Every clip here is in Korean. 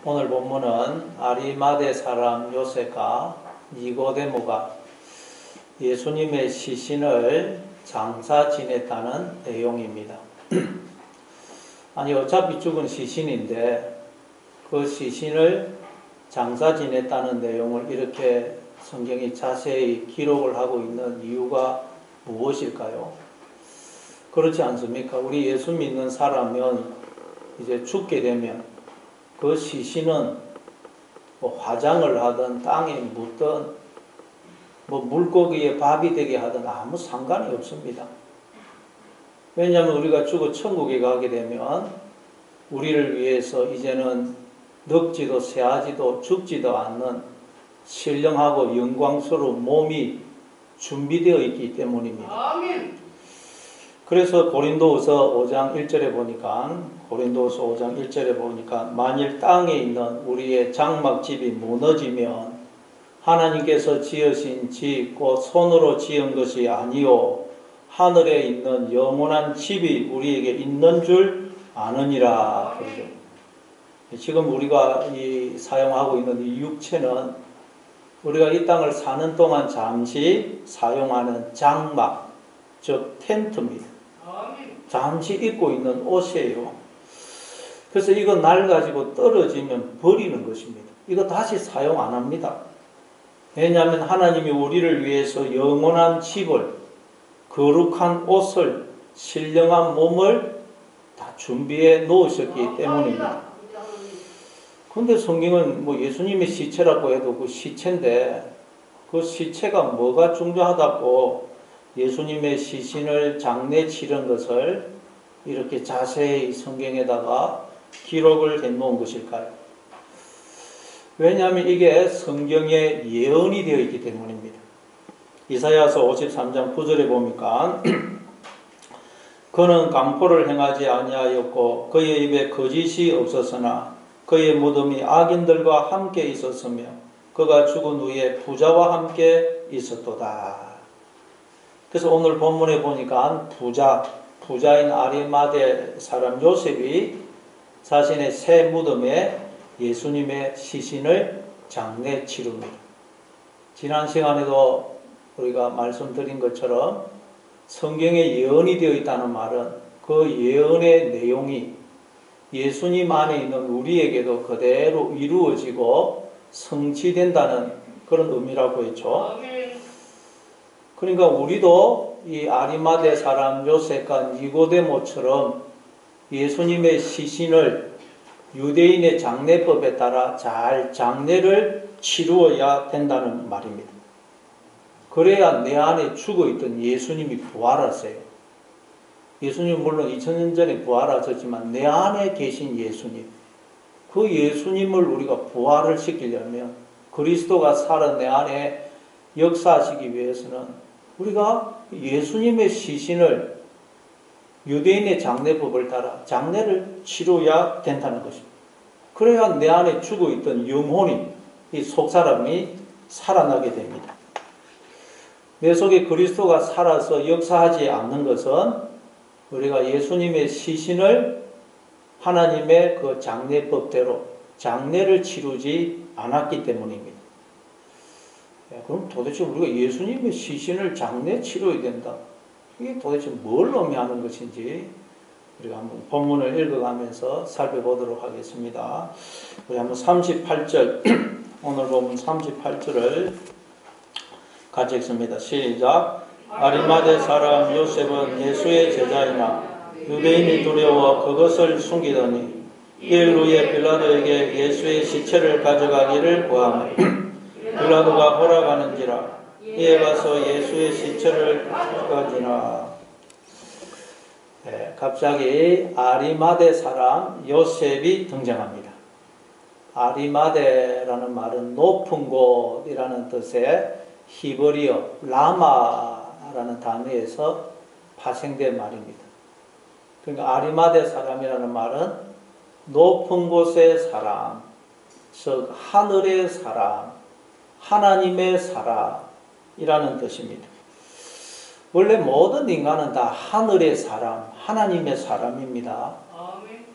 오늘 본문은 아리마대 사람 요셉과 니고데모가 예수님의 시신을 장사 지냈다는 내용입니다. 아니 어차피 죽은 시신인데 그 시신을 장사 지냈다는 내용을 이렇게 성경이 자세히 기록을 하고 있는 이유가 무엇일까요? 그렇지 않습니까? 우리 예수 믿는 사람은 이제 죽게 되면 그 시신은 뭐 화장을 하든 땅에 묻든 뭐 물고기에 밥이 되게 하든 아무 상관이 없습니다. 왜냐하면 우리가 죽어 천국에 가게 되면 우리를 위해서 이제는 늙지도 새하지도 죽지도 않는 신령하고 영광스러운 몸이 준비되어 있기 때문입니다. 아멘. 그래서 고린도후서 5장 1절에 보니까 만일 땅에 있는 우리의 장막집이 무너지면 하나님께서 지으신 집 곧 손으로 지은 것이 아니요 하늘에 있는 영원한 집이 우리에게 있는 줄 아느니라. 그러죠. 지금 우리가 사용하고 있는 이 육체는 우리가 이 땅을 사는 동안 잠시 사용하는 장막, 즉 텐트입니다. 잠시 입고 있는 옷이에요. 그래서 이거 낡아지고 떨어지면 버리는 것입니다. 이거 다시 사용 안 합니다. 왜냐하면 하나님이 우리를 위해서 영원한 집을, 거룩한 옷을, 신령한 몸을 다 준비해 놓으셨기 때문입니다. 그런데 성경은 뭐 예수님의 시체라고 해도 그 시체인데 그 시체가 뭐가 중요하다고 예수님의 시신을 장례 치른 것을 이렇게 자세히 성경에다가 기록을 해 놓은 것일까요? 왜냐하면 이게 성경에 예언이 되어 있기 때문입니다. 이사야서 53장 9절에 보니까 그는 강포를 행하지 아니하였고 그의 입에 거짓이 없었으나 그의 무덤이 악인들과 함께 있었으며 그가 죽은 후에 부자와 함께 있었도다. 그래서 오늘 본문에 보니까 부자인 아리마대 사람 요셉이 자신의 새 무덤에 예수님의 시신을 장례 치릅니다. 지난 시간에도 우리가 말씀드린 것처럼 성경에 예언이 되어 있다는 말은 그 예언의 내용이 예수님 안에 있는 우리에게도 그대로 이루어지고 성취된다는 그런 의미라고 했죠. 그러니까 우리도 이 아리마대 사람 요셉과 니고데모처럼 예수님의 시신을 유대인의 장례법에 따라 잘 장례를 치루어야 된다는 말입니다. 그래야 내 안에 죽어있던 예수님이 부활하세요. 예수님 물론 2000년 전에 부활하셨지만 내 안에 계신 예수님, 그 예수님을 우리가 부활을 시키려면 그리스도가 살아 내 안에 역사하시기 위해서는 우리가 예수님의 시신을 유대인의 장례법을 따라 장례를 치러야 된다는 것입니다. 그래야 내 안에 죽어있던 영혼이, 이 속사람이 살아나게 됩니다. 내 속에 그리스도가 살아서 역사하지 않는 것은 우리가 예수님의 시신을 하나님의 그 장례법대로 장례를 치르지 않았기 때문입니다. 그럼 도대체 우리가 예수님의 시신을 장례 치러야 된다. 이게 도대체 뭘 의미하는 것인지 우리가 한번 본문을 읽어가면서 살펴보도록 하겠습니다. 우리 한번 38절, 오늘 본문 38절을 같이 읽습니다. 시작. 아리마대 사람 요셉은 예수의 제자이나 유대인이 두려워 그것을 숨기더니 일 후에 빌라도에게 예수의 시체를 가져가기를 구하며 빌라도가 허락하는지라 이에 가서 예수의 시체를 가지나. 갑자기 아리마대 사람 요셉이 등장합니다. 아리마대라는 말은 높은 곳이라는 뜻의 히브리어 라마라는 단어에서 파생된 말입니다. 그러니까 아리마대 사람이라는 말은 높은 곳의 사람, 즉 하늘의 사람, 하나님의 사람이라는 뜻입니다. 원래 모든 인간은 다 하늘의 사람, 하나님의 사람입니다.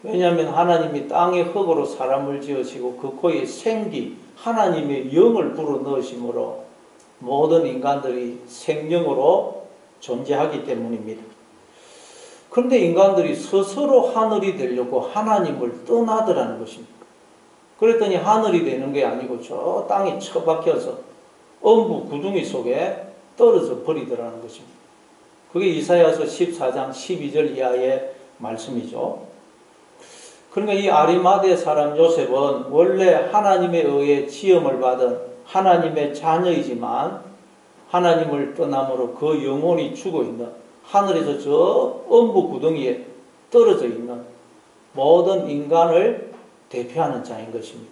왜냐하면 하나님이 땅의 흙으로 사람을 지으시고 그 코에 생기, 하나님의 영을 불어넣으심으로 모든 인간들이 생명으로 존재하기 때문입니다. 그런데 인간들이 스스로 하늘이 되려고 하나님을 떠나더라는 것입니다. 그랬더니 하늘이 되는 게 아니고 저 땅에 처박혀서 엄부 구둥이 속에 떨어져 버리더라는 것입니다. 그게 이사야서 14장 12절 이하의 말씀이죠. 그러니까 이 아리마대 사람 요셉은 원래 하나님에 의해 지음을 받은 하나님의 자녀이지만 하나님을 떠남으로 그 영혼이 죽어 있는 하늘에서 저 엄부 구덩이에 떨어져 있는 모든 인간을 대표하는 자인 것입니다.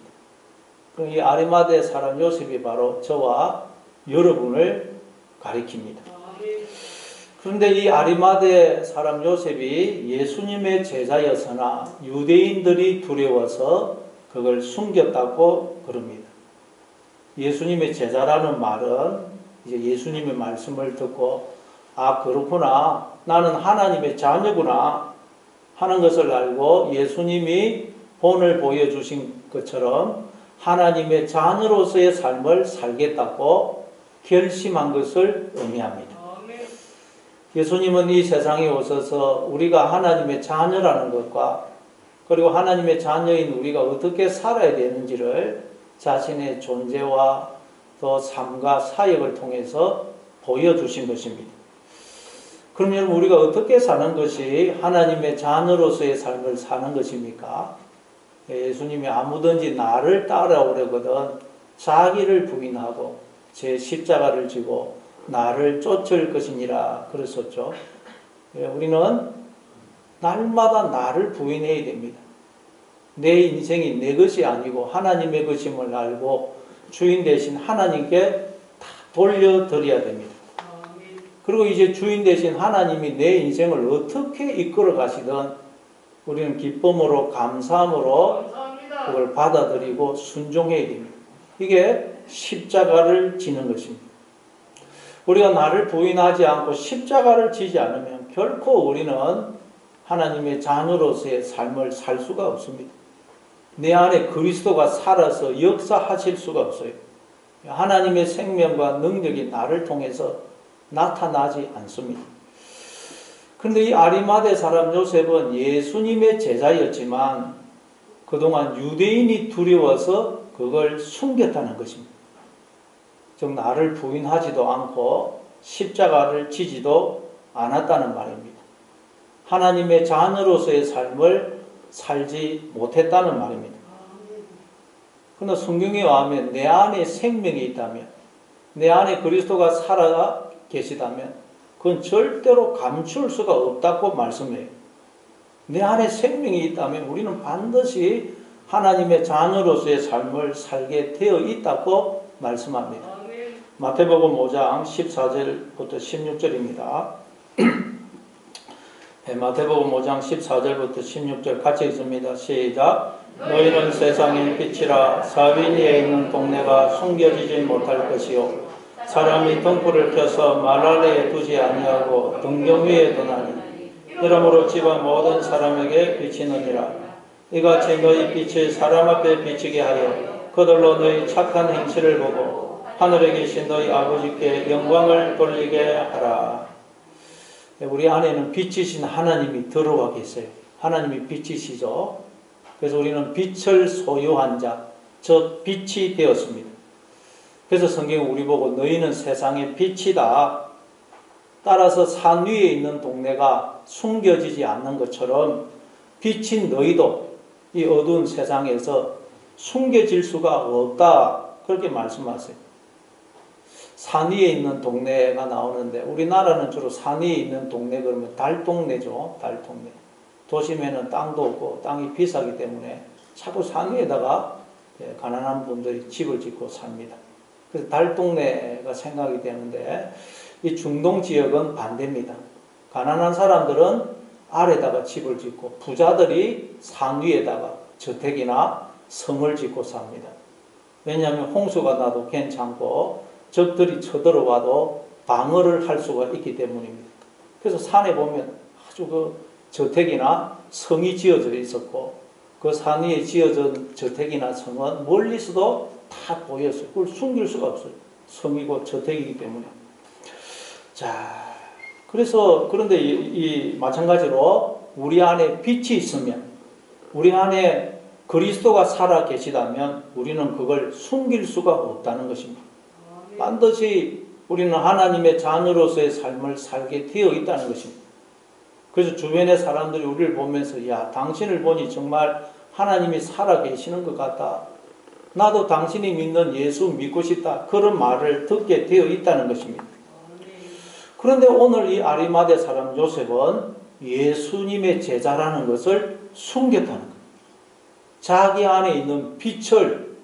그럼 이 아리마대 사람 요셉이 바로 저와 여러분을 가리킵니다. 그런데 이 아리마대 사람 요셉이 예수님의 제자였으나 유대인들이 두려워서 그걸 숨겼다고 그럽니다. 예수님의 제자라는 말은 이제 예수님의 말씀을 듣고 아 그렇구나 나는 하나님의 자녀구나 하는 것을 알고 예수님이 본을 보여주신 것처럼 하나님의 자녀로서의 삶을 살겠다고 결심한 것을 의미합니다. 예수님은 이 세상에 오셔서 우리가 하나님의 자녀라는 것과 그리고 하나님의 자녀인 우리가 어떻게 살아야 되는지를 자신의 존재와 또 삶과 사역을 통해서 보여주신 것입니다. 그럼 여러분 우리가 어떻게 사는 것이 하나님의 자녀로서의 삶을 사는 것입니까? 예수님이 아무든지 나를 따라오려거든 자기를 부인하고 제 십자가를 지고 나를 쫓을 것이니라 그랬었죠. 우리는 날마다 나를 부인해야 됩니다. 내 인생이 내 것이 아니고 하나님의 것임을 알고 주인 대신 하나님께 다 돌려드려야 됩니다. 그리고 이제 주인 대신 하나님이 내 인생을 어떻게 이끌어 가시든 우리는 기쁨으로 감사함으로 그걸 받아들이고 순종해야 됩니다. 이게 십자가를 지는 것입니다. 우리가 나를 부인하지 않고 십자가를 지지 않으면 결코 우리는 하나님의 자녀로서의 삶을 살 수가 없습니다. 내 안에 그리스도가 살아서 역사하실 수가 없어요. 하나님의 생명과 능력이 나를 통해서 나타나지 않습니다. 그런데 이 아리마대 사람 요셉은 예수님의 제자였지만 그동안 유대인이 두려워서 그걸 숨겼다는 것입니다. 즉 나를 부인하지도 않고 십자가를 지지도 않았다는 말입니다. 하나님의 자녀로서의 삶을 살지 못했다는 말입니다. 그러나 성경에 의하면 내 안에 생명이 있다면 내 안에 그리스도가 살아 계시다면 그건 절대로 감출 수가 없다고 말씀해요. 내 안에 생명이 있다면 우리는 반드시 하나님의 자녀로서의 삶을 살게 되어 있다고 말씀합니다. 마태복음 5장 14절부터 16절입니다. 마태복음 5장 14절부터 16절 같이 읽습니다. 시작. 너희는 세상의 빛이라 사위 위에 있는 동네가 숨겨지지 못할 것이요 사람이 등불을 켜서 말 아래에 두지 아니하고 등경 위에 두나니 이러므로 집안 모든 사람에게 비치느니라. 이같이 너희 빛이 사람 앞에 비치게 하여 그들로 너희 착한 행실을 보고 하늘에 계신 너희 아버지께 영광을 돌리게 하라. 우리 안에는 빛이신 하나님이 들어와 계세요. 하나님이 빛이시죠. 그래서 우리는 빛을 소유한 자, 저 빛이 되었습니다. 그래서 성경은 우리 보고 너희는 세상의 빛이다. 따라서 산 위에 있는 동네가 숨겨지지 않는 것처럼 빛인 너희도 이 어두운 세상에서 숨겨질 수가 없다. 그렇게 말씀하세요. 산 위에 있는 동네가 나오는데 우리나라는 주로 산 위에 있는 동네 그러면 달동네죠. 달동네. 도심에는 땅도 없고 땅이 비싸기 때문에 자꾸 산 위에다가 가난한 분들이 집을 짓고 삽니다. 그래서 달동네가 생각이 되는데 이 중동 지역은 반대입니다. 가난한 사람들은 아래다가 집을 짓고 부자들이 산 위에다가 저택이나 성을 짓고 삽니다. 왜냐하면 홍수가 나도 괜찮고 적들이 쳐들어와도 방어를 할 수가 있기 때문입니다. 그래서 산에 보면 아주 그 저택이나 성이 지어져 있었고 그 산 위에 지어진 저택이나 성은 멀리서도 다 보였어요. 그걸 숨길 수가 없어요. 성이고 저택이기 때문에. 자, 그런데 이 마찬가지로 우리 안에 빛이 있으면, 우리 안에 그리스도가 살아 계시다면 우리는 그걸 숨길 수가 없다는 것입니다. 반드시 우리는 하나님의 자녀로서의 삶을 살게 되어 있다는 것입니다. 그래서 주변의 사람들이 우리를 보면서 야, 당신을 보니 정말 하나님이 살아 계시는 것 같다. 나도 당신이 믿는 예수 믿고 싶다. 그런 말을 듣게 되어 있다는 것입니다. 그런데 오늘 이 아리마대 사람 요셉은 예수님의 제자라는 것을 숨겼다는 거예요. 자기 안에 있는 빛을,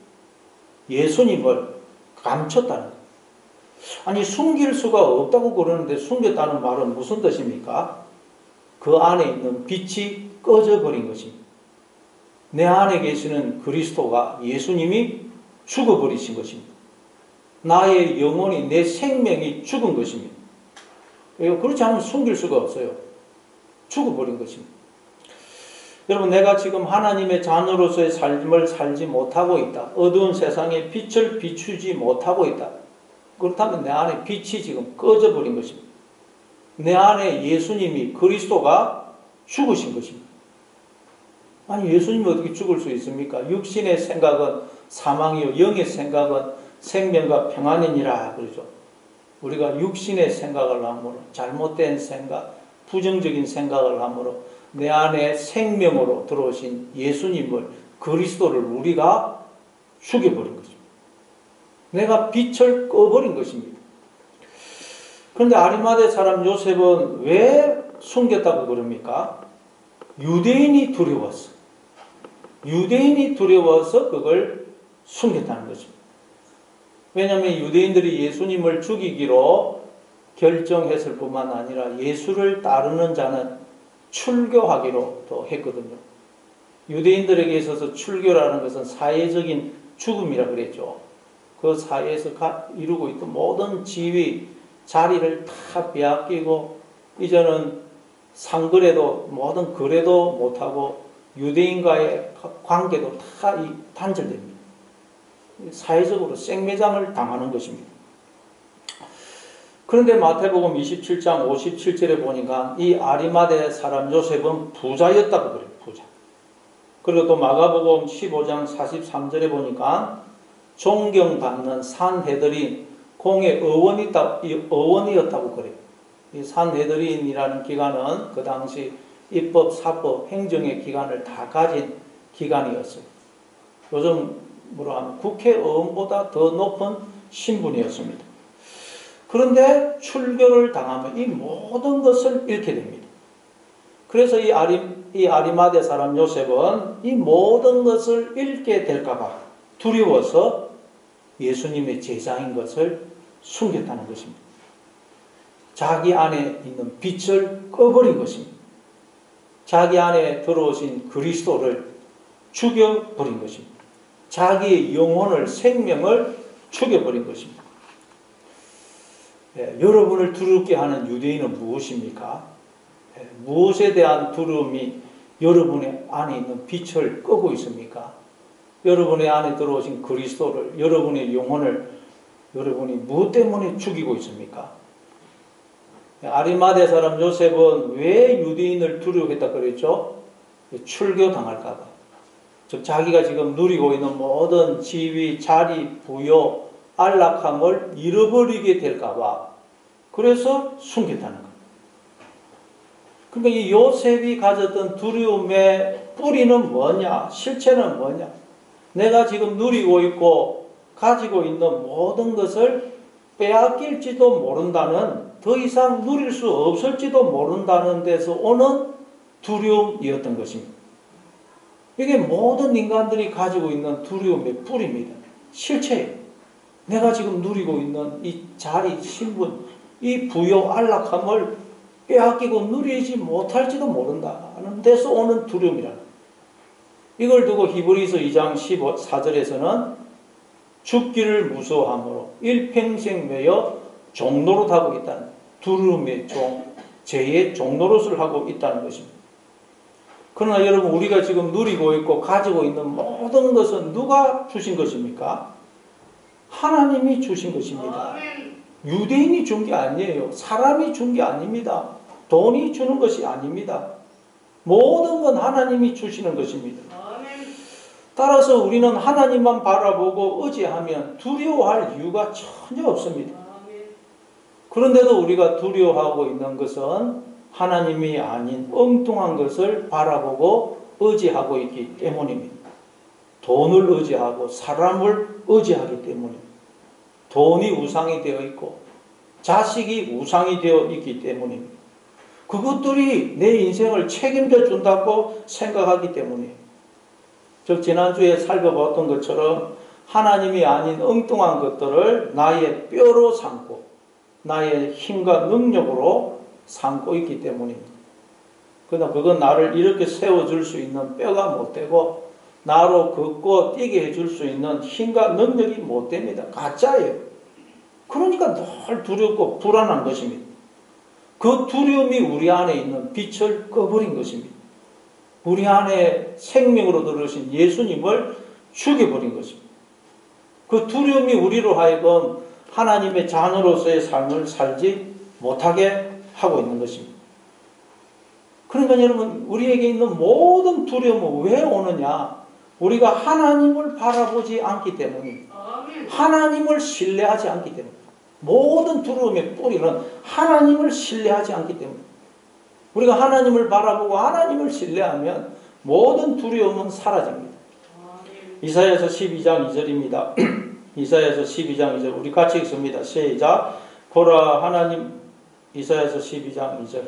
예수님을 감췄다는 거예요. 아니, 숨길 수가 없다고 그러는데 숨겼다는 말은 무슨 뜻입니까? 그 안에 있는 빛이 꺼져버린 것입니다. 내 안에 계시는 그리스도가, 예수님이 죽어버리신 것입니다. 나의 영혼이, 내 생명이 죽은 것입니다. 그렇지 않으면 숨길 수가 없어요. 죽어버린 것입니다. 여러분, 내가 지금 하나님의 자녀로서의 삶을 살지 못하고 있다. 어두운 세상에 빛을 비추지 못하고 있다. 그렇다면 내 안에 빛이 지금 꺼져버린 것입니다. 내 안에 예수님이, 그리스도가 죽으신 것입니다. 아니, 예수님이 어떻게 죽을 수 있습니까? 육신의 생각은 사망이요 영의 생각은 생명과 평안이니라 그러죠. 우리가 육신의 생각을 함으로, 잘못된 생각, 부정적인 생각을 함으로 내 안에 생명으로 들어오신 예수님을, 그리스도를 우리가 죽여버린 것입니다. 내가 빛을 꺼버린 것입니다. 그런데 아리마대 사람 요셉은 왜 숨겼다고 그럽니까? 유대인이 두려웠어. 유대인이 두려워서 그걸 숨겼다는 것입니다. 왜냐하면 유대인들이 예수님을 죽이기로 결정했을 뿐만 아니라 예수를 따르는 자는 출교하기로 또 했거든요. 유대인들에게 있어서 출교라는 것은 사회적인 죽음이라 그랬죠. 그 사회에서 이루고 있던 모든 지위, 자리를 다 빼앗기고 이제는 상거래도 모든 거래도 못하고 유대인과의 관계도 다 단절됩니다. 사회적으로 생매장을 당하는 것입니다. 그런데 마태복음 27장 57절에 보니까 이 아리마대 사람 요셉은 부자였다고 그래요. 부자. 그리고 또 마가복음 15장 43절에 보니까 존경받는 산헤드린 공의 의원이었다고 그래요. 이 산헤드린이라는 기관은 그 당시 입법, 사법, 행정의 기관을 다 가진 기관이었어요. 요즘으로 하면 국회의원보다 더 높은 신분이었습니다. 그런데 출교를 당하면 이 모든 것을 잃게 됩니다. 그래서 이 아리마대 사람 요셉은 이 모든 것을 잃게 될까봐 두려워서 예수님의 제자인 것을 숨겼다는 것입니다. 자기 안에 있는 빛을 꺼버린 것입니다. 자기 안에 들어오신 그리스도를 죽여버린 것입니다. 자기의 영혼을, 생명을 죽여버린 것입니다. 여러분을 두렵게 하는 유대인은 무엇입니까? 무엇에 대한 두려움이 여러분의 안에 있는 빛을 끄고 있습니까? 여러분의 안에 들어오신 그리스도를, 여러분의 영혼을 여러분이 무엇 때문에 죽이고 있습니까? 아리마대 사람 요셉은 왜 유대인을 두려워했다 그랬죠? 출교당할까봐. 즉 자기가 지금 누리고 있는 모든 지위, 자리, 부여, 안락함을 잃어버리게 될까봐 그래서 숨겼다는 거예요. 그러니까 이 요셉이 가졌던 두려움의 뿌리는 뭐냐? 실체는 뭐냐? 내가 지금 누리고 있고 가지고 있는 모든 것을 빼앗길지도 모른다는, 더 이상 누릴 수 없을지도 모른다는 데서 오는 두려움이었던 것입니다. 이게 모든 인간들이 가지고 있는 두려움의 뿌리입니다. 실체예요. 내가 지금 누리고 있는 이 자리, 신분, 이 부여, 안락함을 빼앗기고 누리지 못할지도 모른다는 데서 오는 두려움이라는 거예요. 이걸 두고 히브리서 2장 14절에서는 죽기를 무서워함으로 일평생 매여 종노릇 하고 있다는, 두려움의 종, 죄의 종노릇을 하고 있다는 것입니다. 그러나 여러분, 우리가 지금 누리고 있고 가지고 있는 모든 것은 누가 주신 것입니까? 하나님이 주신 것입니다. 유대인이 준 게 아니에요. 사람이 준 게 아닙니다. 돈이 주는 것이 아닙니다. 모든 건 하나님이 주시는 것입니다. 따라서 우리는 하나님만 바라보고 의지하면 두려워할 이유가 전혀 없습니다. 그런데도 우리가 두려워하고 있는 것은 하나님이 아닌 엉뚱한 것을 바라보고 의지하고 있기 때문입니다. 돈을 의지하고 사람을 의지하기 때문입니다. 돈이 우상이 되어 있고 자식이 우상이 되어 있기 때문입니다. 그것들이 내 인생을 책임져 준다고 생각하기 때문이에요. 즉 지난주에 살펴봤던 것처럼 하나님이 아닌 엉뚱한 것들을 나의 뼈로 삼고 나의 힘과 능력으로 삼고 있기 때문입니다. 그러나 그건 나를 이렇게 세워줄 수 있는 뼈가 못 되고 나로 걷고 뛰게 해줄 수 있는 힘과 능력이 못 됩니다. 가짜예요. 그러니까 늘 두렵고 불안한 것입니다. 그 두려움이 우리 안에 있는 빛을 꺼버린 것입니다. 우리 안에 생명으로 들어오신 예수님을 죽여버린 것입니다. 그 두려움이 우리로 하여금 하나님의 자녀로서의 삶을 살지 못하게 하고 있는 것입니다. 그러니까 여러분, 우리에게 있는 모든 두려움은 왜 오느냐? 우리가 하나님을 바라보지 않기 때문입니다. 하나님을 신뢰하지 않기 때문입니다. 모든 두려움의 뿌리는 하나님을 신뢰하지 않기 때문입니다. 우리가 하나님을 바라보고 하나님을 신뢰하면 모든 두려움은 사라집니다. 이사야서 12장 2절입니다. 이사야서 12장 2절 우리 같이 읽습니다. 시작. 보라 하나님. 이사야서 12장 2절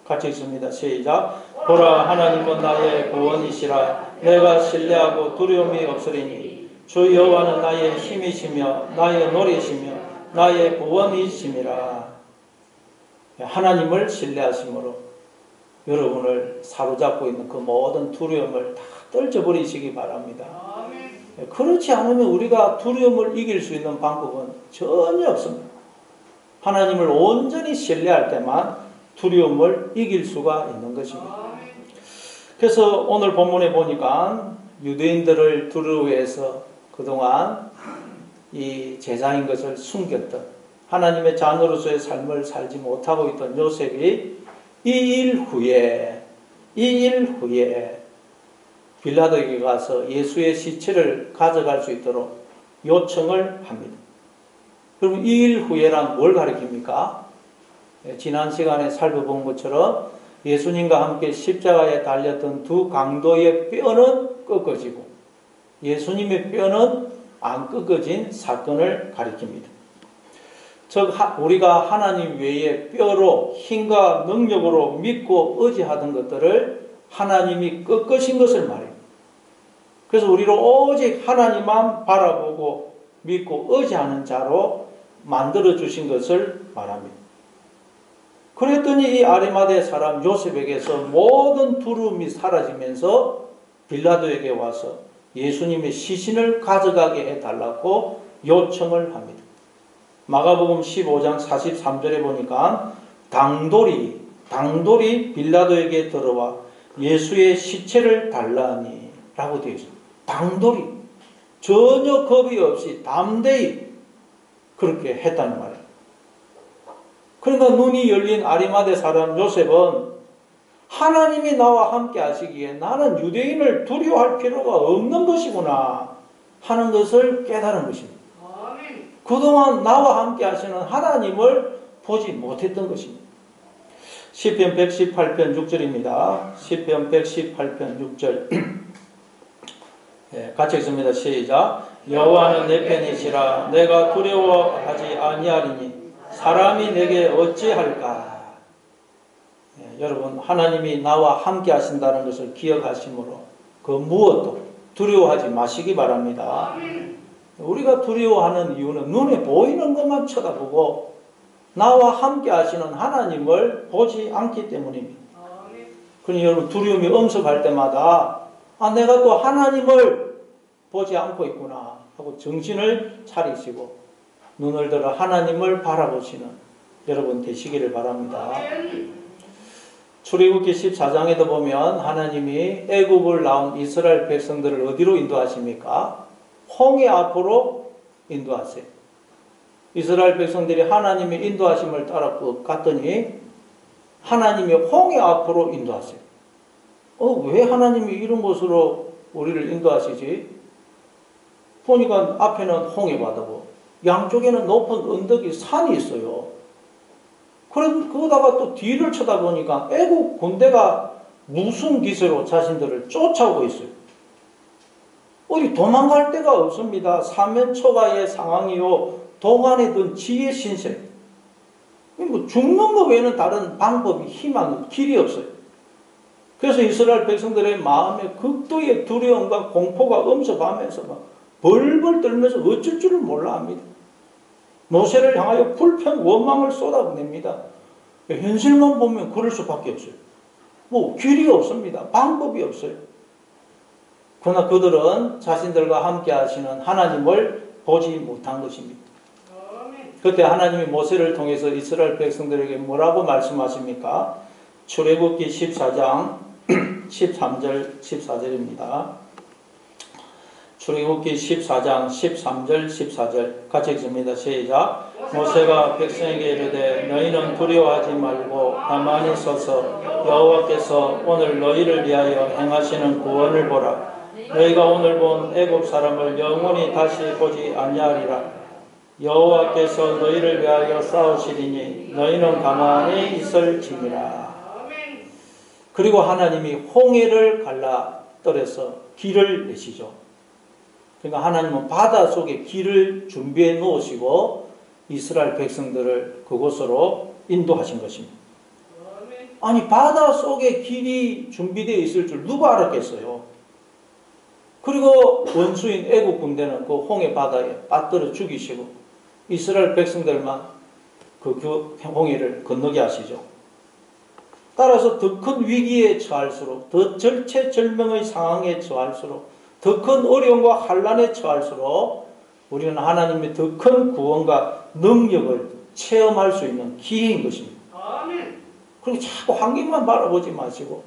같이 읽습니다. 시작. 보라 하나님은 나의 구원이시라. 내가 신뢰하고 두려움이 없으리니 주 여호와는 나의 힘이시며 나의 노래시며 나의 구원이심이라. 하나님을 신뢰하심으로 여러분을 사로잡고 있는 그 모든 두려움을 다 떨쳐버리시기 바랍니다. 그렇지 않으면 우리가 두려움을 이길 수 있는 방법은 전혀 없습니다. 하나님을 온전히 신뢰할 때만 두려움을 이길 수가 있는 것입니다. 그래서 오늘 본문에 보니까 유대인들을 두려워해서 그동안 이 제자인 것을 숨겼던 하나님의 자녀로서의 삶을 살지 못하고 있던 요셉이 2일 후에 빌라도에게 가서 예수의 시체를 가져갈 수 있도록 요청을 합니다. 그럼 2일 후에란 뭘 가리킵니까? 지난 시간에 살펴본 것처럼 예수님과 함께 십자가에 달렸던 두 강도의 뼈는 꺾어지고 예수님의 뼈는 안 꺾어진 사건을 가리킵니다. 즉 우리가 하나님 외에 뼈로 힘과 능력으로 믿고 의지하던 것들을 하나님이 꺾으신 것을 말해요. 그래서 우리를 오직 하나님만 바라보고 믿고 의지하는 자로 만들어 주신 것을 말합니다. 그랬더니 이 아리마대 사람 요셉에게서 모든 두려움이 사라지면서 빌라도에게 와서 예수님의 시신을 가져가게 해달라고 요청을 합니다. 마가복음 15장 43절에 보니까 당돌이 빌라도에게 들어와 예수의 시체를 달라니 라고 되어 있습니다. 당돌이 전혀 겁이 없이 담대히 그렇게 했다는 말이에요. 그러니까 눈이 열린 아리마대 사람 요셉은 하나님이 나와 함께 하시기에 나는 유대인을 두려워할 필요가 없는 것이구나 하는 것을 깨달은 것입니다. 그동안 나와 함께 하시는 하나님을 보지 못했던 것입니다. 시편 118편 6절입니다. 시편 118편 6절 같이 읽습니다. 시작. 여호와는 내 편이시라. 내가 두려워하지 아니하리니 사람이 내게 어찌할까. 여러분, 하나님이 나와 함께 하신다는 것을 기억하심으로 그 무엇도 두려워하지 마시기 바랍니다. 우리가 두려워하는 이유는 눈에 보이는 것만 쳐다보고 나와 함께 하시는 하나님을 보지 않기 때문입니다. 그러니 여러분, 두려움이 엄습할 때마다 내가 또 하나님을 보지 않고 있구나 하고 정신을 차리시고 눈을 들어 하나님을 바라보시는 여러분 되시기를 바랍니다. 출애굽기 14장에도 보면 하나님이 애굽을 나온 이스라엘 백성들을 어디로 인도하십니까? 홍해 앞으로 인도하세요. 이스라엘 백성들이 하나님의 인도하심을 따라 갔더니 하나님이 홍해 앞으로 인도하세요. 왜 하나님이 이런 곳으로 우리를 인도하시지? 보니까 앞에는 홍해 바다고 양쪽에는 높은 언덕이 산이 있어요. 그러다가 또 뒤를 쳐다보니까 애국 군대가 무슨 기세로 자신들을 쫓아오고 있어요. 어디 도망갈 데가 없습니다. 사면초가의 상황이요. 도관에 든 지혜 신세. 뭐 죽는 것 외에는 다른 방법이 희망, 길이 없어요. 그래서 이스라엘 백성들의 마음에 극도의 두려움과 공포가 엄습하면서 막 벌벌 떨면서 어쩔 줄을 몰라 합니다. 모세를 향하여 불평, 원망을 쏟아냅니다. 현실만 보면 그럴 수밖에 없어요. 뭐 길이 없습니다. 방법이 없어요. 그러나 그들은 자신들과 함께 하시는 하나님을 보지 못한 것입니다. 그때 하나님이 모세를 통해서 이스라엘 백성들에게 뭐라고 말씀하십니까? 출애굽기 14장 13절 14절입니다. 출애굽기 14장 13절 14절 같이 읽습니다. 시작. 모세가 백성에게 이르되 너희는 두려워하지 말고 가만히 서서 여호와께서 오늘 너희를 위하여 행하시는 구원을 보라. 너희가 오늘 본 애굽 사람을 영원히 다시 보지 아니하리라. 여호와께서 너희를 위하여 싸우시리니 너희는 가만히 있을지니라. 그리고 하나님이 홍해를 갈라 떨어서 길을 내시죠. 그러니까 하나님은 바다 속에 길을 준비해 놓으시고 이스라엘 백성들을 그곳으로 인도하신 것입니다. 아니 바다 속에 길이 준비되어 있을 줄 누가 알았겠어요? 그리고 원수인 애국 군대는 그 홍해 바다에 빠뜨려 죽이시고 이스라엘 백성들만 그 홍해를 건너게 하시죠. 따라서 더 큰 위기에 처할수록, 더 절체절명의 상황에 처할수록, 더 큰 어려움과 환난에 처할수록 우리는 하나님의 더 큰 구원과 능력을 체험할 수 있는 기회인 것입니다. 그리고 자꾸 환경만 바라보지 마시고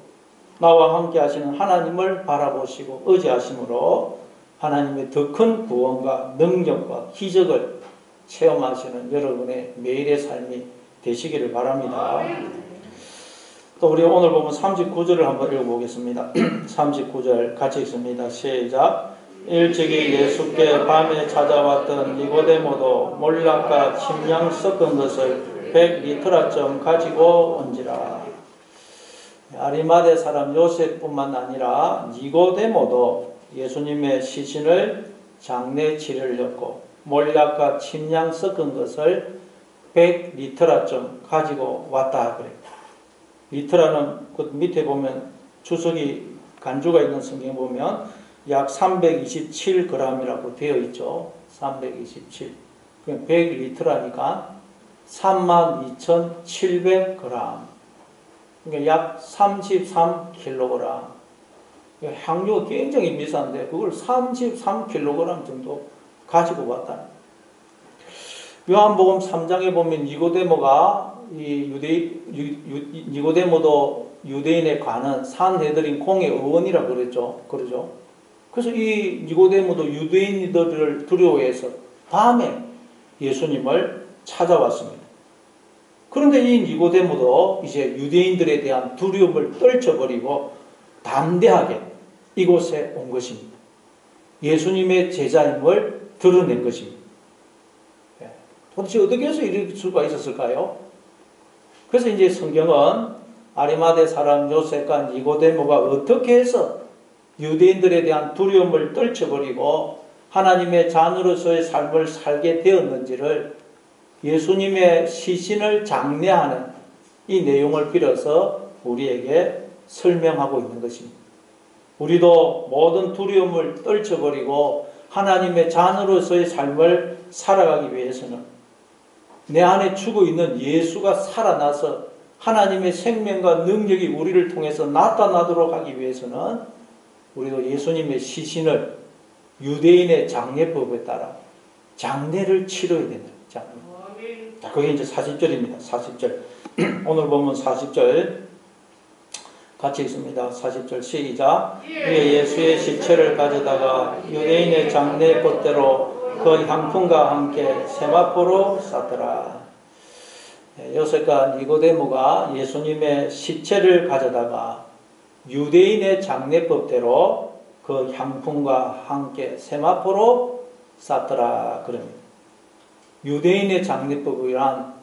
나와 함께 하시는 하나님을 바라보시고 의지하심으로 하나님의 더 큰 구원과 능력과 기적을 체험하시는 여러분의 매일의 삶이 되시기를 바랍니다. 또 우리 오늘 보면 39절을 한번 읽어보겠습니다. 39절 같이 읽습니다. 시작. 일찍이 예수께 밤에 찾아왔던 니고데모도 몰락과 침량 섞은 것을 100리터라쯤 가지고 온지라. 아리마대 사람 요셉뿐만 아니라 니고데모도 예수님의 시신을 장례 치르려고 몰락과 침량 섞은 것을 100리터라쯤 가지고 왔다 그래요. 리터라는 그 밑에 보면 주석이 간주가 있는 성경에 보면 약 327g이라고 되어 있죠. 327. 100리터라니까 32,700g. 그러니까 약 33kg. 향료가 굉장히 비싼데 그걸 33kg 정도 가지고 왔다. 요한복음 3장에 보면 니고데모가 니고데모도 유대인에 관한 산헤드린 공의 의원이라고 그러죠. 그래서 이 니고데모도 유대인들을 두려워해서 밤에 예수님을 찾아왔습니다. 그런데 이 니고데모도 이제 유대인들에 대한 두려움을 떨쳐버리고 담대하게 이곳에 온 것입니다. 예수님의 제자임을 드러낸 것입니다. 도대체 어떻게 해서 이럴 수가 있었을까요? 그래서 이제 성경은 아리마대 사람 요셉과 니고데모가 어떻게 해서 유대인들에 대한 두려움을 떨쳐버리고 하나님의 자녀로서의 삶을 살게 되었는지를 예수님의 시신을 장례하는 이 내용을 빌어서 우리에게 설명하고 있는 것입니다. 우리도 모든 두려움을 떨쳐버리고 하나님의 자녀로서의 삶을 살아가기 위해서는 내 안에 죽어 있는 예수가 살아나서 하나님의 생명과 능력이 우리를 통해서 나타나도록 하기 위해서는 우리도 예수님의 시신을 유대인의 장례법에 따라 장례를 치러야 된다. 자, 그게 이제 40절입니다. 40절. 오늘 보면 40절. 같이 있습니다. 40절 시작. 이에 예수의 시체를 가져다가 유대인의 장례법대로 그 향품과 함께 세마포로 쌌더라. 요셉과 니고데모가 예수님의 시체를 가져다가 유대인의 장례법대로 그 향품과 함께 세마포로 쌌더라 그럽니다. 유대인의 장례법이란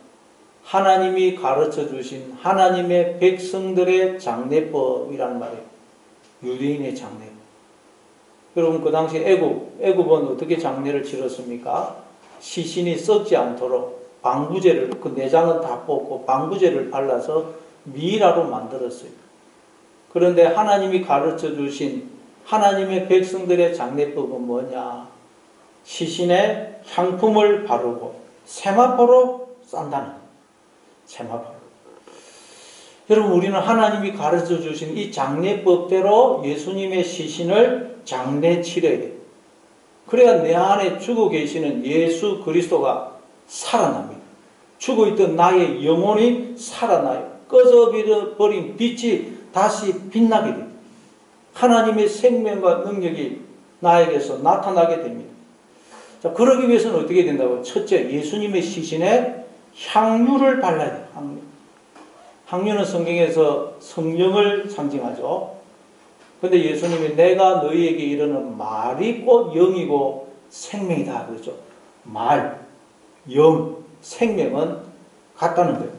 하나님이 가르쳐 주신 하나님의 백성들의 장례법이라는 말이에요. 유대인의 장례법. 여러분 그 당시 애굽은 어떻게 장례를 치렀습니까? 시신이 썩지 않도록 방부제를, 그 내장은 다 뽑고 방부제를 발라서 미라로 만들었어요. 그런데 하나님이 가르쳐 주신 하나님의 백성들의 장례법은 뭐냐? 시신에 향품을 바르고 세마포로 싼다는 거예요. 세마포로. 여러분 우리는 하나님이 가르쳐 주신 이 장례법대로 예수님의 시신을 장례 치러야 돼요. 그래야 내 안에 죽어 계시는 예수 그리스도가 살아납니다. 죽어있던 나의 영혼이 살아나요. 꺼져버린 빛이 다시 빛나게 됩니다. 하나님의 생명과 능력이 나에게서 나타나게 됩니다. 자, 그러기 위해서는 어떻게 된다고? 첫째, 예수님의 시신에 향유를 발라야 돼요. 향유. 향유는 성경에서 성령을 상징하죠. 근데 예수님이 내가 너희에게 이르는 말이 곧 영이고 생명이다 그러죠. 말, 영, 생명은 같다는 거예요.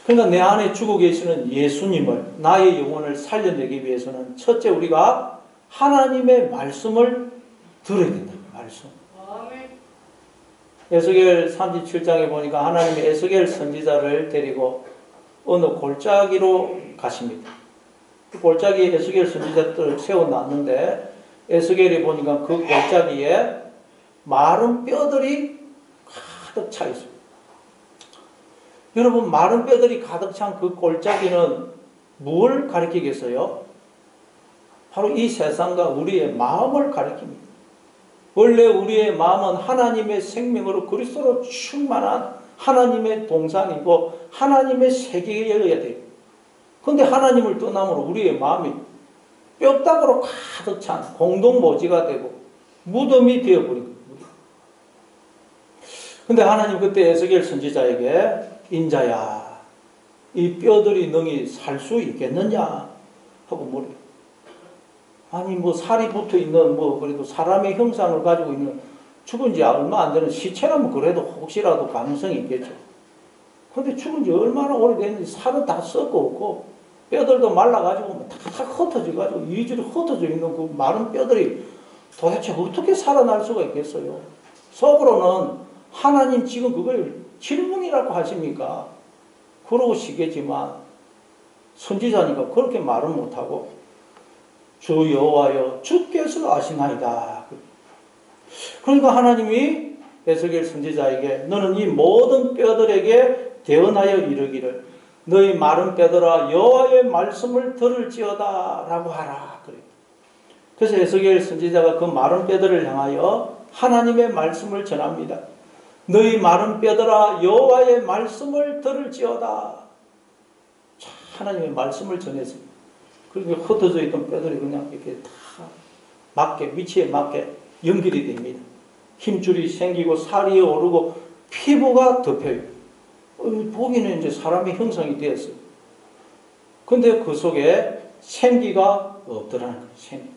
그러니까 내 안에 죽어 계시는 예수님을, 나의 영혼을 살려내기 위해서는 첫째 우리가 하나님의 말씀을 들어야 된다. 말씀. 에스겔 37장에 보니까 하나님이 에스겔 선지자를 데리고 어느 골짜기로 가십니다. 그 골짜기에 에스겔 선지자들을 세워놨는데 에스겔이 보니까 그 골짜기에 마른 뼈들이 가득 차 있습니다. 여러분 마른 뼈들이 가득 찬 그 골짜기는 뭘 가리키겠어요? 바로 이 세상과 우리의 마음을 가리킵니다. 원래 우리의 마음은 하나님의 생명으로 그리스도로 충만한 하나님의 동산이고 하나님의 세계여야 돼요. 그런데 하나님을 떠남으로 우리의 마음이 뼈다구로 가득 찬 공동모지가 되고 무덤이 되어버린 거예요. 그런데 하나님 그때 에스겔 선지자에게 인자야 이 뼈들이 능히 살 수 있겠느냐 하고 물어요. 아니 뭐 살이 붙어있는 뭐 그래도 사람의 형상을 가지고 있는 죽은 지 얼마 안 되는 시체라면 그래도 혹시라도 가능성이 있겠죠. 근데 죽은 지 얼마나 오래됐는지 살은 다 썩고 없고 뼈들도 말라가지고 다 흩어져가지고 이리저리 흩어져 있는 그 마른 뼈들이 도대체 어떻게 살아날 수가 있겠어요? 속으로는 하나님 지금 그걸 질문이라고 하십니까? 그러시겠지만 선지자니까 그렇게 말은 못하고 주 여호와여 주께서 아시나이다. 그러니까 하나님이 에스겔 선지자에게 너는 이 모든 뼈들에게 대언하여 이르기를 너희 마른 뼈들아 여호와의 말씀을 들을지어다 라고 하라. 그래서 에스겔 선지자가 그 마른 뼈들을 향하여 하나님의 말씀을 전합니다. 너희 마른 뼈들아 여호와의 말씀을 들을지어다. 하나님의 말씀을 전했습니다. 그리고 흩어져 있던 뼈들이 그냥 이렇게 다 맞게 위치에 맞게 연결이 됩니다. 힘줄이 생기고 살이 오르고 피부가 덮여요. 보기는 이제 사람의 형상이 되었어요. 근데 그 속에 생기가 없더라는 거예요. 생기.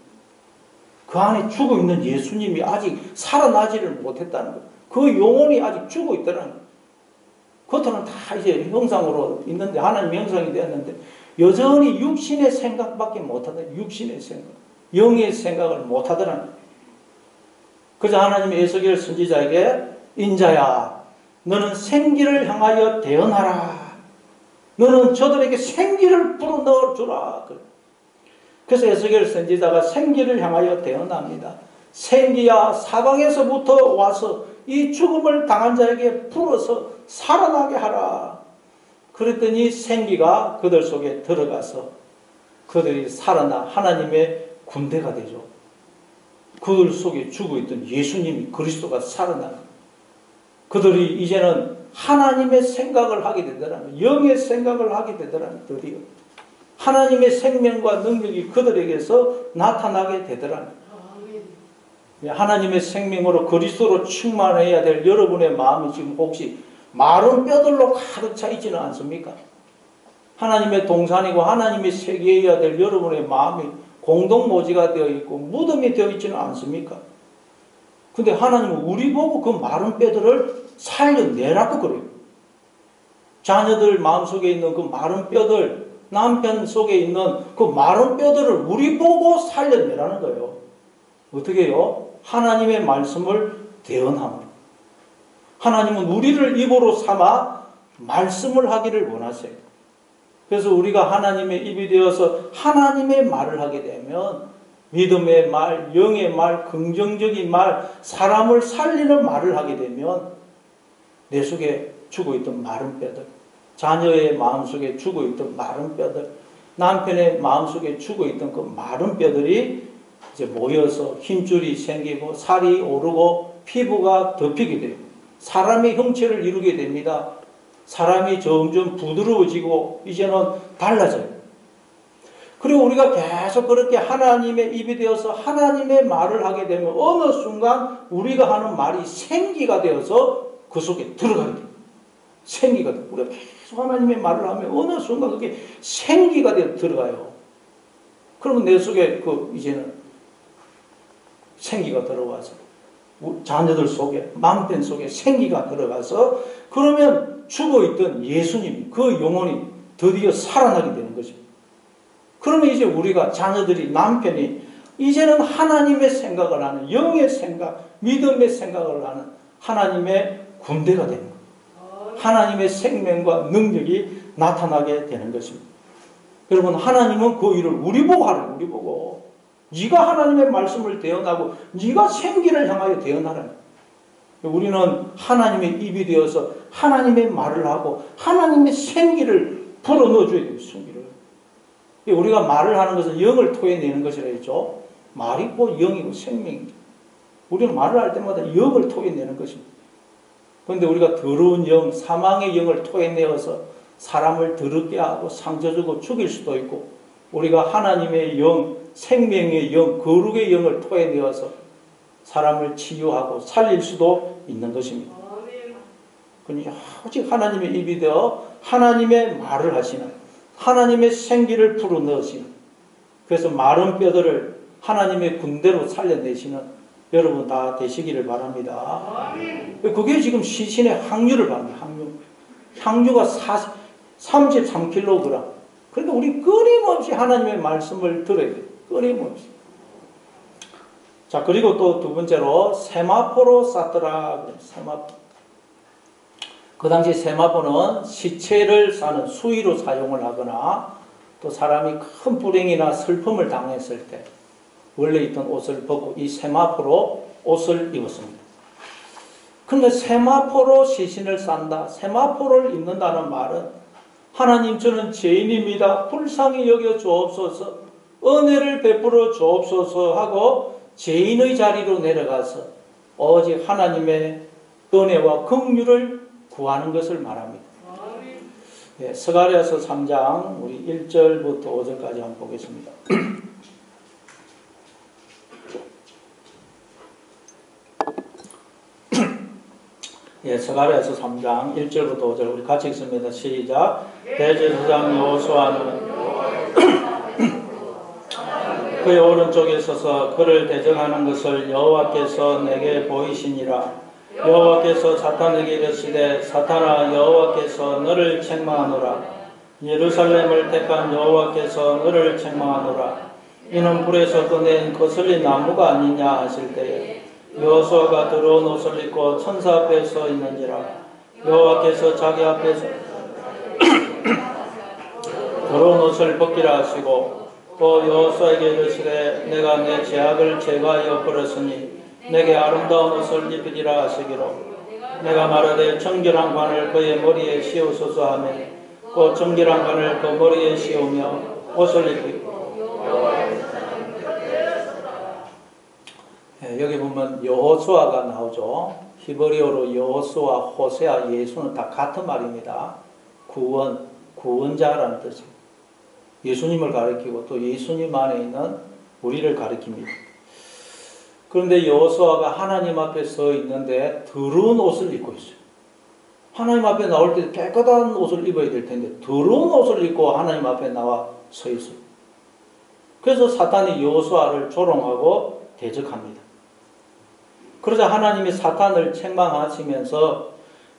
그 안에 죽어 있는 예수님이 아직 살아나지를 못했다는 거예요. 그 영혼이 아직 죽어 있다는 거예요. 겉으로는 다 이제 형상으로 있는데 하나님 형상이 되었는데 여전히 육신의 생각밖에 못하다. 육신의 생각, 영의 생각을 못하더라는 거예요. 그래서 하나님이 에스겔 선지자에게 인자야 너는 생기를 향하여 대언하라. 너는 저들에게 생기를 불어넣어 주라. 그래서 에스겔 선지자가 생기를 향하여 대언합니다. 생기야 사방에서부터 와서 이 죽음을 당한 자에게 불어서 살아나게 하라. 그랬더니 생기가 그들 속에 들어가서 그들이 살아나 하나님의 군대가 되죠. 그들 속에 죽어있던 예수님이 그리스도가 살아나 그들이 이제는 하나님의 생각을 하게 되더라는 영의 생각을 하게 되더라는 드디어 하나님의 생명과 능력이 그들에게서 나타나게 되더라. 하나님의 생명으로 그리스도로 충만해야 될 여러분의 마음이 지금 혹시 마른 뼈들로 가득 차 있지는 않습니까? 하나님의 동산이고 하나님의 세계여야 될 여러분의 마음이 공동모지가 되어 있고 무덤이 되어 있지는 않습니까? 근데 하나님은 우리 보고 그 마른 뼈들을 살려내라고 그래요. 자녀들 마음속에 있는 그 마른 뼈들, 남편 속에 있는 그 마른 뼈들을 우리 보고 살려내라는 거예요. 어떻게 해요? 하나님의 말씀을 대언함으로. 하나님은 우리를 입으로 삼아 말씀을 하기를 원하세요. 그래서 우리가 하나님의 입이 되어서 하나님의 말을 하게 되면 믿음의 말, 영의 말, 긍정적인 말, 사람을 살리는 말을 하게 되면 내 속에 죽어있던 마른 뼈들, 자녀의 마음속에 죽어있던 마른 뼈들, 남편의 마음속에 죽어있던 그 마른 뼈들이 이제 모여서 힘줄이 생기고 살이 오르고 피부가 덮이게 돼요. 사람의 형체를 이루게 됩니다. 사람이 점점 부드러워지고 이제는 달라져요. 그리고 우리가 계속 그렇게 하나님의 입이 되어서 하나님의 말을 하게 되면 어느 순간 우리가 하는 말이 생기가 되어서 그 속에 들어가게 돼요. 생기가 돼요. 우리가 계속 하나님의 말을 하면 어느 순간 그게 생기가 되어 들어가요. 그러면 내 속에 이제는 생기가 들어와서 자녀들 속에, 남편 속에 생기가 들어가서 그러면 죽어있던 예수님, 그 영혼이 드디어 살아나게 되는 거죠. 그러면 이제 우리가 자녀들이, 남편이 이제는 하나님의 생각을 하는, 영의 생각, 믿음의 생각을 하는 하나님의 군대가 되는 거예요. 하나님의 생명과 능력이 나타나게 되는 것입니다. 여러분, 하나님은 그 일을 우리 보고 하래요. 우리 보고. 네가 하나님의 말씀을 대언하고 네가 생기를 향하여 대언하라. 우리는 하나님의 입이 되어서 하나님의 말을 하고 하나님의 생기를 불어넣어줘야 돼요. 생기를. 우리가 말을 하는 것은 영을 토해내는 것이라 했죠. 말이고 영이고 생명이죠. 우리는 말을 할 때마다 영을 토해내는 것입니다. 그런데 우리가 더러운 영, 사망의 영을 토해내어서 사람을 더럽게 하고 상처 주고 죽일 수도 있고, 우리가 하나님의 영, 생명의 영, 거룩의 영을 토해내어서 사람을 치유하고 살릴 수도 있는 것입니다. 그러니 오직 하나님의 입이 되어 하나님의 말을 하시는, 하나님의 생기를 불어넣으시는, 그래서 마른 뼈들을 하나님의 군대로 살려내시는 여러분 다 되시기를 바랍니다. 그게 지금 시신의 항유를 받는 항유가 33kg. 그러니까 우리 끊임없이 하나님의 말씀을 들어야 돼요. 끊임없이. 자, 그리고 또 두 번째로 세마포로 쌌더라. 세마포. 그 당시 세마포는 시체를 싸는 수의로 사용을 하거나 또 사람이 큰 불행이나 슬픔을 당했을 때 원래 있던 옷을 벗고 이 세마포로 옷을 입었습니다. 그런데 세마포로 시신을 싼다, 세마포를 입는다는 말은 하나님, 저는 죄인입니다. 불쌍히 여겨 주옵소서, 은혜를 베풀어 주옵소서 하고 죄인의 자리로 내려가서 오직 하나님의 은혜와 긍휼을 구하는 것을 말합니다. 예, 스가랴서 3장 우리 1절부터 5절까지 한번 보겠습니다. 예, 스가랴서 3장 1절부터 5절 우리 같이 읽습니다. 시작. 대제사장 여호수아는 그의 오른쪽에 서서 그를 대적하는 것을 여호와께서 내게 보이시니라. 여호와께서 사탄에게 이르시되 사탄아, 여호와께서 너를 책망하노라. 예루살렘을 택한 여호와께서 너를 책망하노라. 이는 불에서 꺼낸 거슬린 나무가 아니냐 하실 때에 여호수아가 더러운 옷을 입고 천사 앞에 서 있는지라. 여호와께서 자기 앞에서 더러운 옷을 벗기라 하시고 또 여호수아에게 이르시되 내가 내 죄악을 제거하여 버렸으니 내게 아름다운 옷을 입히리라 하시기로 내가 말하되 정결한 관을 그의 머리에 씌우소서 하며 그 정결한 관을 그 머리에 씌우며 옷을 입히고. 여기 보면 여호수아가 나오죠. 히브리어로 여호수아, 호세아, 예수는 다 같은 말입니다. 구원, 구원자라는 뜻입니다. 예수님을 가리키고 또 예수님 안에 있는 우리를 가리킵니다. 그런데 여호수아가 하나님 앞에 서 있는데 더러운 옷을 입고 있어요. 하나님 앞에 나올 때 깨끗한 옷을 입어야 될 텐데 더러운 옷을 입고 하나님 앞에 나와 서 있어요. 그래서 사탄이 여호수아를 조롱하고 대적합니다. 그러자 하나님이 사탄을 책망하시면서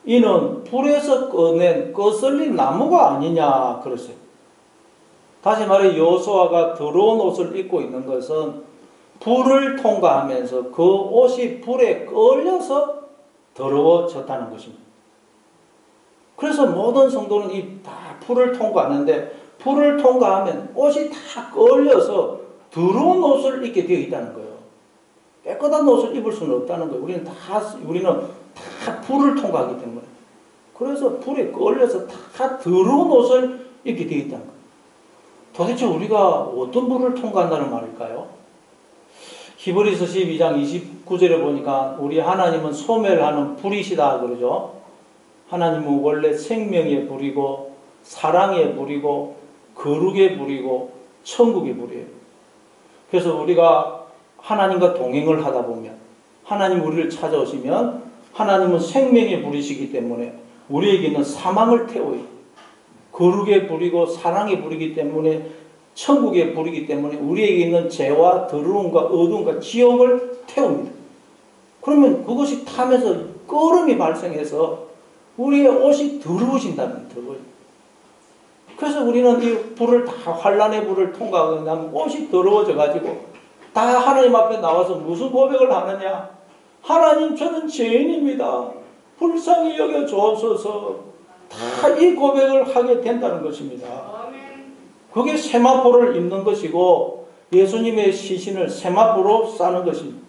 이는 불에서 꺼낸 거슬린 나무가 아니냐 그러세요. 다시 말해 여호수아가 더러운 옷을 입고 있는 것은 불을 통과하면서 그 옷이 불에 끌려서 더러워졌다는 것입니다. 그래서 모든 성도는 이 다 불을 통과하는데 불을 통과하면 옷이 다 끌려서 더러운 옷을 입게 되어 있다는 거예요. 깨끗한 옷을 입을 수는 없다는 거예요. 우리는 다 불을 통과하기 때문에. 그래서 불에 끌려서 다 더러운 옷을 입게 되어 있다는 거예요. 도대체 우리가 어떤 불을 통과한다는 말일까요? 히브리서 12장 29절에 보니까 우리 하나님은 소멸하는 불이시다 그러죠. 하나님은 원래 생명의 불이고 사랑의 불이고 거룩의 불이고 천국의 불이에요. 그래서 우리가 하나님과 동행을 하다 보면 하나님 우리를 찾아오시면 하나님은 생명의 불이시기 때문에 우리에게 있는 사망을 태워요. 거룩의 불이고 사랑의 불이기 때문에 천국의 불이기 때문에 우리에게 있는 죄와 더러움과 어두움과 지옥을 태웁니다. 그러면 그것이 타면서 끓음이 발생해서 우리의 옷이 더러워진다는 거예요. 그래서 우리는 이 불을 다 환란의 불을 통과하고 나면 옷이 더러워져 가지고 다 하나님 앞에 나와서 무슨 고백을 하느냐? 하나님 저는 죄인입니다. 불쌍히 여겨 주옵소서. 다 이 고백을 하게 된다는 것입니다. 그게 세마포를 입는 것이고 예수님의 시신을 세마포로 싸는 것입니다.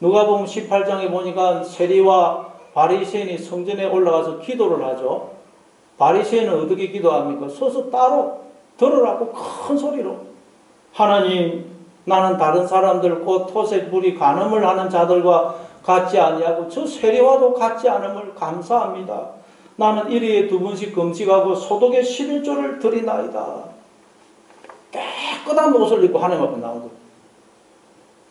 누가복음 18장에 보니까 세리와 바리새인이 성전에 올라가서 기도를 하죠. 바리새인은 어떻게 기도합니까? 서서 따로 들으라고 큰 소리로 하나님 나는 다른 사람들 곧 토색 불이 간음을 하는 자들과 같지 아니하고 저 세리와도 같지 않음을 감사합니다. 나는 일일에 2번씩 금식하고 소독에 11조를 드리나이다. 깨끗한 옷을 입고 하나님 앞에 나온 거예요.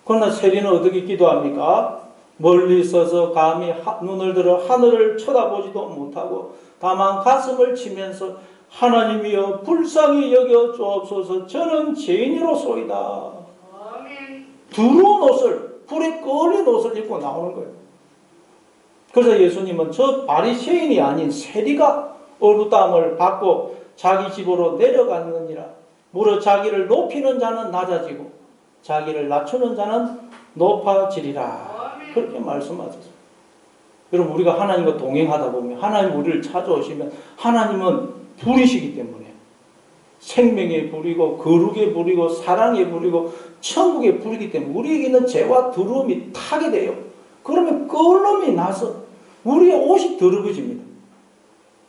그러나 세리는 어떻게 기도합니까? 멀리 서서 감히 눈을 들어 하늘을 쳐다보지도 못하고 다만 가슴을 치면서 하나님이여 불쌍히 여겨 주옵소서 저는 죄인이로소이다. 더러운 옷을 불에 끌린 옷을 입고 나오는 거예요. 그래서 예수님은 저 바리새인이 아닌 세리가 얼굴땀을 받고 자기 집으로 내려가느니라. 무릇 자기를 높이는 자는 낮아지고 자기를 낮추는 자는 높아지리라. 그렇게 말씀하셨어요. 여러분 우리가 하나님과 동행하다 보면 하나님 우리를 찾아오시면 하나님은 불이시기 때문에 생명의 불이고 거룩의 불이고 사랑의 불이고 천국의 불이기 때문에 우리에게 있는 죄와 더러움이 타게 돼요. 그러면 끓음이 나서 우리의 옷이 더러워집니다.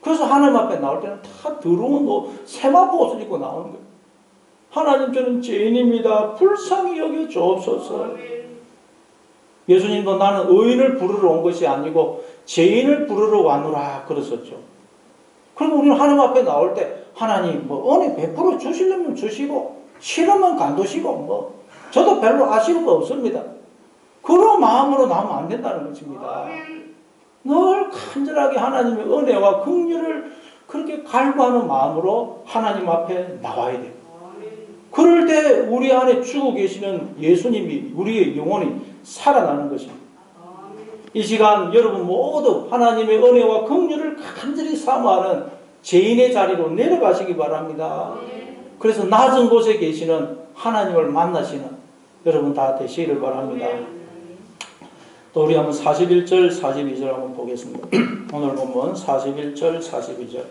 그래서 하나님 앞에 나올 때는 다 더러운 옷, 세마포 옷을 입고 나오는 거예요. 하나님 저는 죄인입니다. 불쌍히 여겨 주옵소서. 예수님도 나는 의인을 부르러 온 것이 아니고 죄인을 부르러 왔노라 그랬었죠. 그리고 우리는 하나님 앞에 나올 때 하나님 뭐 은혜 베풀어 주시려면 주시고 싫으면 간두시고 저도 별로 아쉬울 거 없습니다. 그런 마음으로 나오면 안 된다는 것입니다. 늘 간절하게 하나님의 은혜와 긍휼을 그렇게 갈구하는 마음으로 하나님 앞에 나와야 돼요. 그럴 때 우리 안에 주고 계시는 예수님이 우리의 영혼이 살아나는 것입니다. 이 시간 여러분 모두 하나님의 은혜와 긍휼을 간절히 사모하는 죄인의 자리로 내려가시기 바랍니다. 그래서 낮은 곳에 계시는 하나님을 만나시는 여러분 다 되시기를 바랍니다. 또 우리 한번 41절 42절 한번 보겠습니다. 오늘 본문 41절 42절.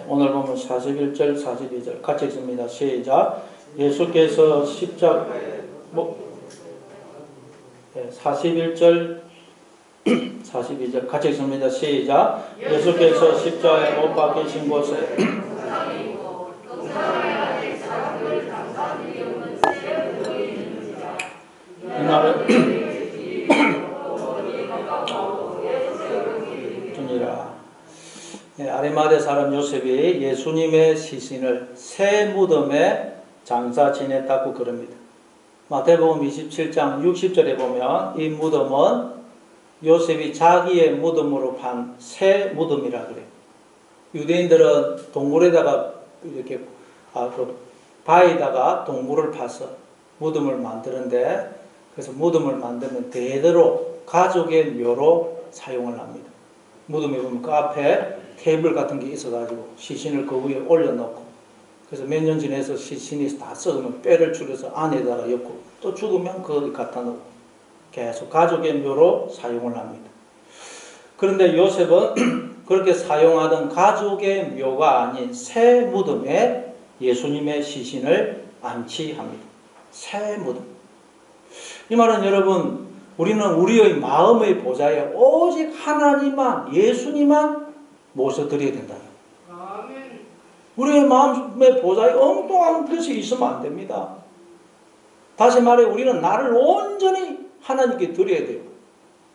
오늘 보면 41절 42절 같이 읽습니다. 시작. 예수께서 십자가 41절 42절 같이 읽습니다. 시작. 예수께서 십자가에 못 박히신 곳에 이날은 주니라. 아리마대 사람 요셉이 예수님의 시신을 새 무덤에 장사 지냈다고 그럽니다. 마태복음 27장 60절에 보면 이 무덤은 요셉이 자기의 무덤으로 판 새 무덤이라 그래요. 유대인들은 동굴에다가 이렇게 바위에다가 동굴을 파서 무덤을 만드는데, 그래서 무덤을 만들면 대대로 가족의 묘로 사용을 합니다. 무덤에 보면 그 앞에 테이블 같은 게 있어가지고 시신을 그 위에 올려놓고, 그래서 몇 년 지나서 시신이 다 썩으면 뼈를 추려서 안에다가 엮고 또 죽으면 그걸 갖다 놓고 계속 가족의 묘로 사용을 합니다. 그런데 요셉은 그렇게 사용하던 가족의 묘가 아닌 새 무덤에 예수님의 시신을 안치합니다. 새 무덤. 이 말은 여러분, 우리는 우리의 마음의 보좌에 오직 하나님만, 예수님만 모셔드려야 된다. 우리의 마음의 보좌에 엉뚱한 것이 있으면 안 됩니다. 다시 말해, 우리는 나를 온전히 하나님께 드려야 돼요.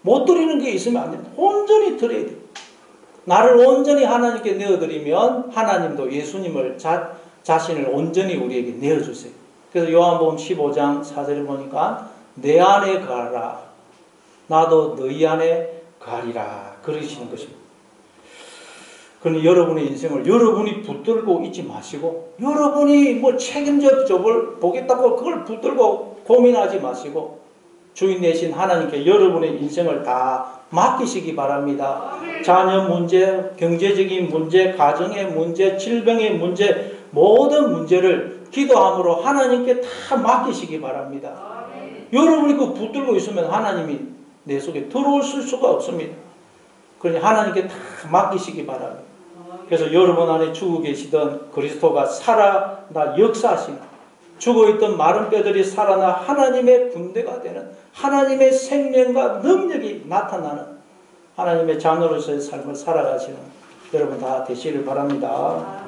못 드리는 게 있으면 안 됩니다. 온전히 드려야 돼요. 나를 온전히 하나님께 내어드리면 하나님도 예수님을 자신을 온전히 우리에게 내어주세요. 그래서 요한복음 15장 4절에 보니까 내 안에 거하라, 나도 너희 안에 거하리라 그러시는 것입니다. 그러니 여러분의 인생을 여러분이 붙들고 있지 마시고, 여러분이 뭐 책임져 보겠다고 그걸 붙들고 고민하지 마시고, 주인 되신 하나님께 여러분의 인생을 다 맡기시기 바랍니다. 자녀 문제, 경제적인 문제, 가정의 문제, 질병의 문제, 모든 문제를 기도함으로 하나님께 다 맡기시기 바랍니다. 여러분이 그 붙들고 있으면 하나님이 내 속에 들어오실 수가 없습니다. 그러니 하나님께 다 맡기시기 바랍니다. 그래서 여러분 안에 죽어 계시던 그리스도가 살아나 역사하시는, 죽어있던 마른 뼈들이 살아나 하나님의 군대가 되는, 하나님의 생명과 능력이 나타나는 하나님의 자녀로서의 삶을 살아가시는 여러분 다 되시길 바랍니다.